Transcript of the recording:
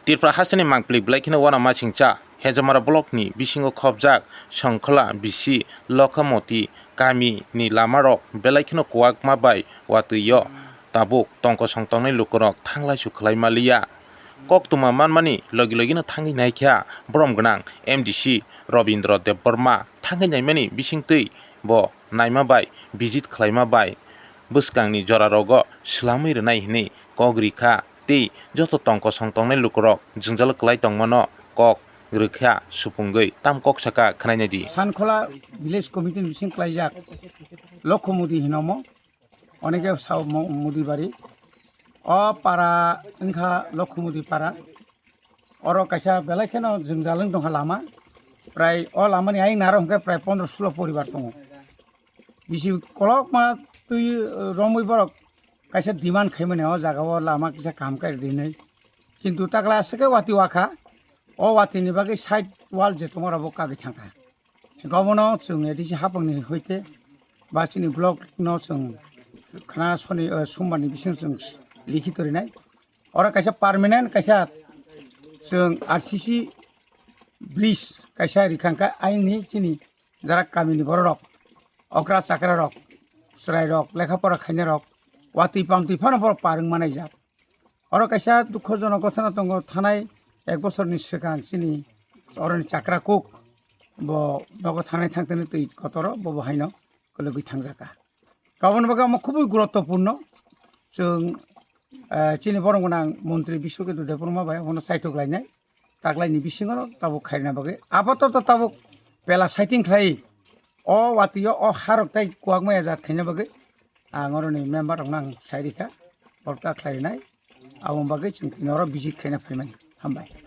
Tirpra hasani mangplik blaikino wana machingcha hejamara blockni bisingo khobjak Khala bisi Lakhamoti Kamio ni Lama rok belaikino Kuwak mabai Watwiyo tabuk tongko songtongnai lukorok thanglai su khlaimaliya kok tuma manmani logi no thangi naikha brom gnang MDC Robindra Dev Burma thangi naimani bisingtui bo naima bai visit khlaima bai buskangni jorarogo slamui rwnai hini kogrikha tei joto tongko songtongnai lukorok jungjal klai tongmano kok rikha supungui tam kok saka khnainai di Shan Khala village committee bising klaijak Lakhamoti hinomo oneke saw mudi bari o para engkha Lakhamoti para oro kaisa belaikeno jungjaleng dongha lama prai o lamani aing naro hongke prai 15-16 poribar tongo bisi kolok ma tui romui borok kaisa demand khaimane o jagao lama kisa kam kai dinai kintu takla seke wati wakha o wati ni bagi side wall je tomora boka ge thangka gomono chung edisi hapangni hoite basini block no chung khana soni sumbani bising chung likhitori nai ora kaisa permanent kaisa chung RCC bridge kaisa rikhangka aini chini jara kamini borok okra chakra rok srai rok lekhapara khaina rok wati pamti phana por parung manai jak ora kaisa dukhojonok gothana tongo thanai 1 বছরনি সিগাং চিনি অরনি চাকরা cook bo bago থানায় থাকতে তুই কতর Bob হাইন কলে গই থাংজাকা গাবন বাগা ম খুবই গুরুত্বপূর্ণ जों চিনি বরংগনাং মন্ত্রী বিশ্বকেতু দেববর্মা ভাই হন সাইটক লাইনাই তাকলাইনি বিসিङर তাবো খাইনা বাগে আপাতত তাবো বেলা সাইটিং খাই অ ওয়াতিয় অ হারক তাই কুয়াকমায়া জাত খাইনা বাগে आङरनि मेम्बार नां साइरिखा बरका खाइनाय आवं बागे जों नर बिजित खाइना फैमाय हामबाय।